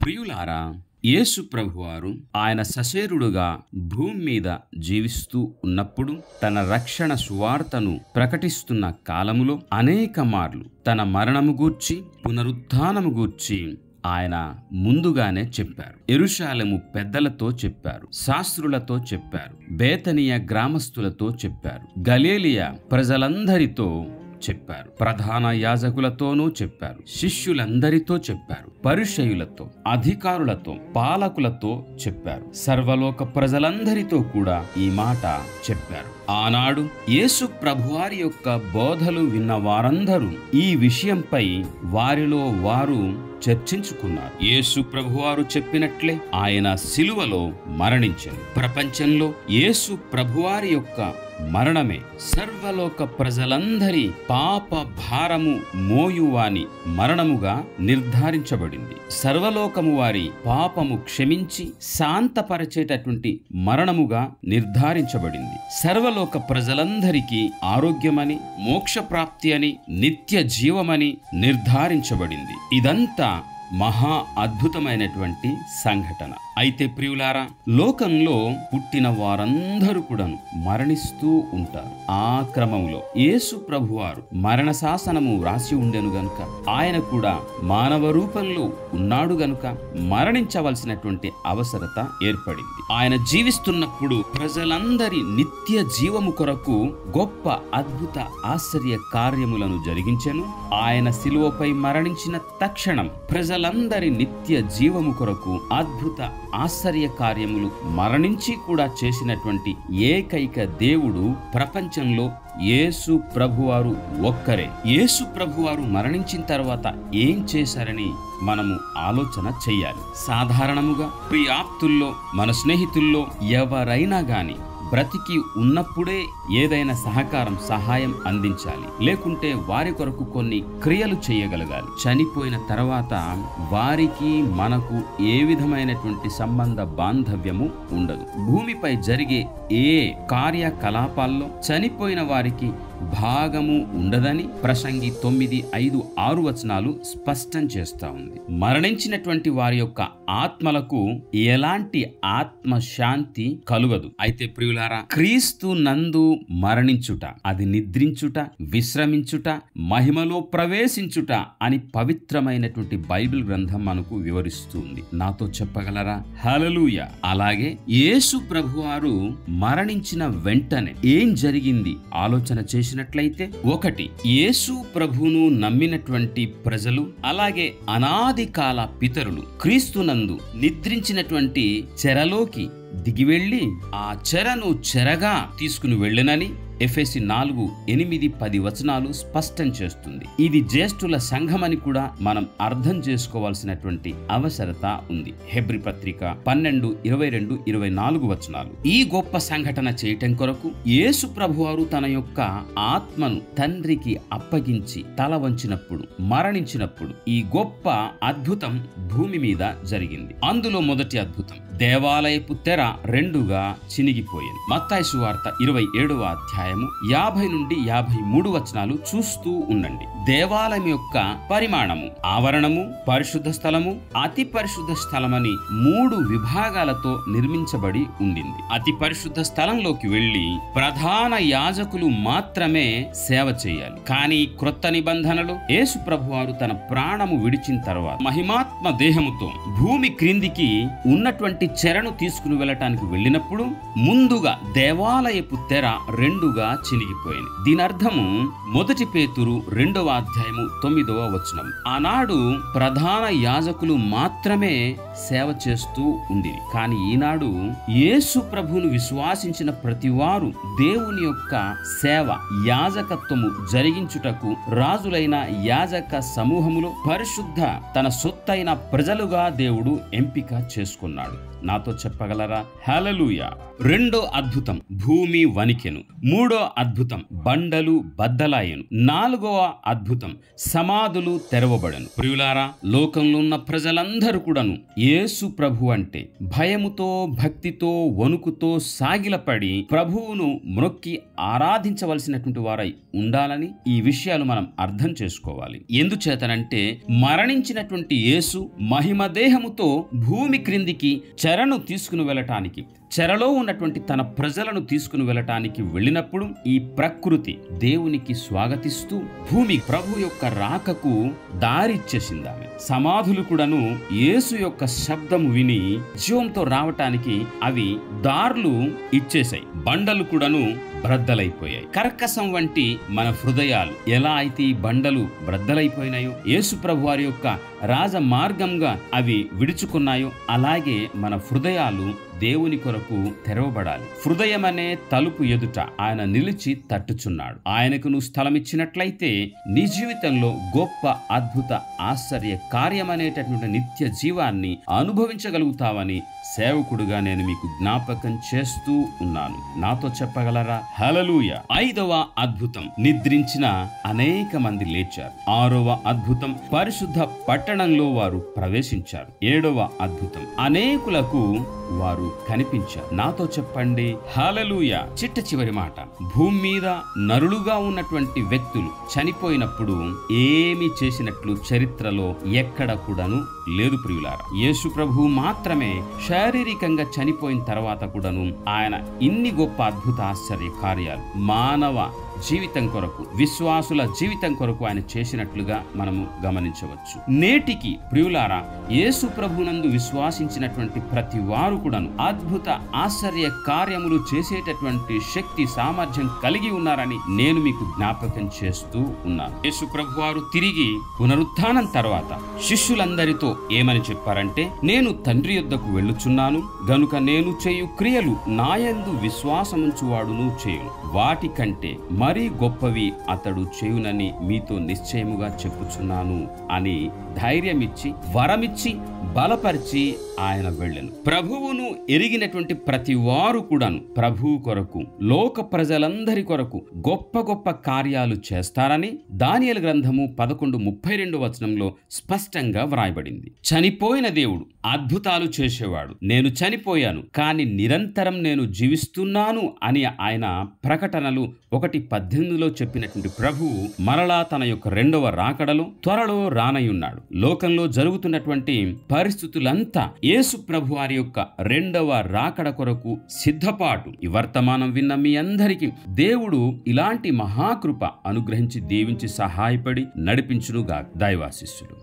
ప్రియులారా, యేసు ప్రభువారు ఆయన సశరీరుడుగా భూమి మీద జీవిస్తూ ఉన్నప్పుడు తన రక్షణ సువార్తను ప్రకటిస్తున్న కాలములో అనేక మార్లు తన మరణము గూర్చి పునరుత్థానము గూర్చి ఆయన ముందుగానే చెప్పారు. యెరూషలేము పెద్దలతో చెప్పారు, శాస్త్రులతో చెప్పారు, బేతనియ గ్రామస్తులతో చెప్పారు, గలిలయ ప్రజలందరితో చెప్పారు, ప్రధాన యాజకులతోనూ చెప్పారు, శిష్యులందరితో చెప్పారు, పరిసయ్యులతో, అధికారులతో, పాలకులతో చెప్పారు, సర్వలోక ప్రజలందరితో కూడా ఈ మాట చెప్పారు. ఆనాడు యేసు ప్రభువారి యొక్క బోధలు విన్న వారందరూ ఈ విషయంపై వారిలో వారు చర్చించుకున్నారు. యేసు ప్రభువారు చెప్పినట్లే ఆయన సిలువలో మరణించారు. ప్రపంచంలో యేసు ప్రభువారి యొక్క మరణమే సర్వలోక ప్రజలందరి పాప భారము మోయువాని మరణముగా నిర్ధారించబడింది. సర్వలోకము వారి పాపము క్షమించి శాంతపరిచేటటువంటి మరణముగా నిర్ధారించబడింది. సర్వలోక ప్రజలందరికీ ఆరోగ్యమని, మోక్షప్రాప్తి అని, నిత్య జీవమని నిర్ధారించబడింది. ఇదంతా మహా అద్భుతమైనటువంటి సంఘటన. అయితే ప్రియులారా, లోకంలో పుట్టిన వారందరూ కూడాను మరణిస్తూ ఉంటారు. ఆ క్రమంలో యేసు ప్రభువారు మరణ శాసనము వ్రాసి ఉండెను గనుక, ఆయన కూడా మానవ రూపంలో ఉన్నాడు గనుక మరణించవలసినటువంటి అవసరత ఏర్పడింది. ఆయన జీవిస్తున్నప్పుడు ప్రజలందరి నిత్య జీవము కొరకు గొప్ప అద్భుత ఆశ్చర్య కార్యములను జరిగించెను. ఆయన శిలువపై మరణించిన తక్షణం ప్రజలందరి నిత్య జీవము కొరకు అద్భుత ఆశ్చర్య కార్యములు మరణించి కూడా చేసినటువంటి ఏకైక దేవుడు ప్రపంచంలో యేసు ప్రభువారు ఒక్కరే. యేసు ప్రభువారు మరణించిన తర్వాత ఏం చేశారని మనము ఆలోచన చెయ్యాలి. సాధారణముగా ప్రియాప్తుల్లో, మన స్నేహితుల్లో ఎవరైనా గాని బ్రతికి ఉన్నప్పుడే ఏదైనా సహాయం అందించాలి, లేకుంటే వారి కొరకు కొన్ని క్రియలు చేయగలగాలి. చనిపోయిన తర్వాత వారికి మనకు ఏ విధమైనటువంటి సంబంధ బాంధవ్యము ఉండదు. భూమిపై జరిగే ఏ కార్యకలాపాల్లో చనిపోయిన వారికి భాగము ఉండదని ప్రసంగి 9:5-6 స్పష్టం చేస్తా ఉంది. మరణించినటువంటి వారి యొక్క ఆత్మలకు ఎలాంటి ఆత్మశాంతి కలుగదు. అయితే ప్రియులారా, క్రీస్తు నందు మరణించుట, అది నిద్రించుట, విశ్రమించుట, మహిమలో ప్రవేశించుట అని పవిత్రమైనటువంటి బైబిల్ గ్రంథం మనకు వివరిస్తుంది. నాతో చెప్పగలరా? హల్లెలూయా. అలాగే యేసు ప్రభువారు మరణించిన వెంటనే ఏం జరిగింది ఆలోచన చేసినట్లయితే, ఒకటి, యేసు ప్రభువును నమ్మినటువంటి ప్రజలు, అలాగే అనాది కాల పితరులు క్రీస్తునందు నిద్రించినటువంటి చెరలోకి దిగివెళ్లి ఆ చెరను చెరగా తీసుకుని వెళ్ళనని ఎఫెసీ 4:8-10 స్పష్టం చేస్తుంది. ఇది జ్యేష్ఠుల సంఘమని కూడా మనం అర్థం చేసుకోవాల్సినటువంటి అవసరత ఉంది. హెబ్రీ పత్రిక 12:22-24 ఈ గొప్ప సంఘటన చేయటం కొరకు యేసు ప్రభువారు తన యొక్క ఆత్మను తండ్రికి అప్పగించి తల వంచినప్పుడు, మరణించినప్పుడు ఈ గొప్ప అద్భుతం భూమి మీద జరిగింది. అందులో మొదటి అద్భుతం, దేవాలయపు తెర రెండుగా చినిగిపోయింది. మత్తయి సువార్త 27వ అధ్యాయము 50-53 చూస్తూ ఉండండి. దేవాలయం యొక్క పరిమాణము, ఆవరణము, పరిశుద్ధ స్థలము, అతి పరిశుద్ధ స్థలమని 3 విభాగాలతో నిర్మించబడి ఉండింది. అతి పరిశుద్ధ స్థలంలోకి వెళ్లి ప్రధాన యాజకులు మాత్రమే సేవ చేయాలి. కానీ క్రొత్త నిబంధనలో యేసు ప్రభువారు తన ప్రాణము విడిచిన తర్వాత మహిమాత్మ దేహముతో భూమి క్రిందికి ఉన్నటువంటి చెరను తీసుకుని వెళ్ళటానికి వెళ్ళినప్పుడు ముందుగా దేవాలయపు తెర రెండుగా చినిగిపోయింది. దీని అర్థము మొదటి పేతురు 2వ అధ్యాయము 9వ వచనం. ఆనాడు ప్రధాన యాజకులు మాత్రమే సేవ చేస్తూ ఉండిరి. కానీ ఈనాడు యేసు ప్రభువును విశ్వాసించిన ప్రతివారు దేవుని యొక్క సేవ, యాజకత్వము జరిగించుటకు రాజులైన యాజక సమూహములో పరిశుద్ధ తన సొత్తైన ప్రజలుగా దేవుడు ఎంపిక చేసుకున్నాడు. నాతో చెప్పగలరా? హల్లెలూయా. రెండో అద్భుతం, భూమి వణికెను. మూడో అద్భుతం, బండలు బద్దలాయెను. నాలుగవ అద్భుతం, సమాధులు తెరవబడెను. ప్రియులారా, లోకంలో ఉన్న ప్రజలందరూ కూడాను యేసు ప్రభు అంటే భయముతో, భక్తితో, వణుకుతో సాగిలపడి ప్రభువును మ్రొక్కి ఆరాధించవలసినటువంటి వారై ఉండాలని ఈ విషయాలు మనం అర్థం చేసుకోవాలి. ఎందుచేతనంటే మరణించినటువంటి యేసు మహిమ దేహముతో భూమి క్రిందికి చెరను తీసుకుని వెళ్ళటానికి, చెరలో ఉన్నటువంటి తన ప్రజలను తీసుకుని వెళ్ళటానికి వెళ్ళినప్పుడు ఈ ప్రకృతి దేవునికి స్వాగతిస్తూ భూమి ప్రభు యొక్క రాకకు దారిచ్చేసింది. ఆమె సమాధులు కూడాను యేసు యొక్క శబ్దము విని జీవంతో రావటానికి అవి దారులు ఇచ్చేశాయి. బండలు కూడాను బ్రద్దలైపోయాయి. కర్కసం వంటి మన హృదయాలు ఎలా అయితే ఈ బండలు బ్రద్దలైపోయినాయో, యేసు ప్రభు వారి యొక్క రాజ మార్గంగా అవి విడుచుకున్నాయో, అలాగే మన హృదయాలు దేవుని కొరకు తెరవబడాలి. హృదయం అనే తలుపు ఎదుట ఆయన నిలిచి తట్టుచున్నాడు. ఆయనకు నువ్వు స్థలం ఇచ్చినట్లయితే నీ జీవితంలో గొప్ప, అద్భుత, ఆశ్చర్య కార్యమనేటటువంటి నిత్య జీవాన్ని అనుభవించగలుగుతావని సేవకుడుగా నేను మీకు జ్ఞాపకం చేస్తూ ఉన్నాను. నాతో చెప్పగలరా? హల్లెలూయా. ఐదవ అద్భుతం, నిద్రించిన అనేక మంది లేచారు. ఆరవ అద్భుతం, పరిశుద్ధ పట్టణంలో వారు ప్రవేశించారు. ఏడవ అద్భుతం, అనేకులకు వారు కనిపించారు. నాతో చెప్పండి హల్లెలూయా. చిట్ట చివరి మాట, భూమి మీద నరులుగా ఉన్నటువంటి వ్యక్తులు చనిపోయినప్పుడు ఏమి చేసినట్లు చరిత్రలో ఎక్కడ కూడాను లేదు ప్రియులారా. యేసు ప్రభు మాత్రమే శారీరకంగా చనిపోయిన తర్వాత కూడాను ఆయన ఇన్ని గొప్ప, అద్భుత, ఆశ్చర్య కార్యాలు మానవ జీవితం కొరకు, విశ్వాసుల జీవితం కొరకు ఆయన చేసినట్లుగా మనము గమనించవచ్చు. నేటికి ప్రియులారా, యేసు ప్రభునందు విశ్వాసించినటువంటి ప్రతి వారు కూడాను అద్భుత, ఆశ్చర్య కార్యములు చేసేటటువంటి శక్తి, సామర్థ్యం కలిగి ఉన్నారని నేను మీకు జ్ఞాపకం చేస్తూ ఉన్నాను. యేసు ప్రభు వారు తిరిగి పునరుత్థానం తర్వాత శిష్యులందరితో ఏమని చెప్పారంటే, నేను తండ్రి యొద్దకు వెళ్ళుచున్నాను గనుక నేను చేయు క్రియలు నాయందు విశ్వాసముంచువాడును చేయును, వాటికంటే మరీ గొప్పవి అతడు చేయునని మీతో నిశ్చయముగా చెప్పుచున్నాను అని ధైర్యమిచ్చి, వరమిచ్చి, బలపరిచి ఆయన వెళ్ళెను. ప్రభువును ఎరిగినటువంటి ప్రతి వారు కూడాను ప్రభువు కొరకు, లోక ప్రజలందరి కొరకు గొప్ప గొప్ప కార్యాలు చేస్తారని దానియేలు గ్రంథము 11:32 స్పష్టంగా వ్రాయబడింది. చనిపోయిన దేవుడు అద్భుతాలు చేసేవాడు. నేను చనిపోయాను కానీ నిరంతరం నేను జీవిస్తున్నాను అని ఆయన ప్రకటనలు 1:18 చెప్పినటువంటి ప్రభువు మరలా తన యొక్క రెండవ రాకడలో త్వరలో రానయ్యున్నాడు. లోకంలో జరుగుతున్నటువంటి పరిస్థితులంతా యేసు ప్రభు వారి యొక్క రెండవ రాకడ కొరకు సిద్ధపాటు. ఈ వర్తమానం విన్న మీ అందరికీ దేవుడు ఇలాంటి మహాకృప అనుగ్రహించి, దీవించి, సహాయపడి నడిపించునుగా. దైవాశిస్సులు.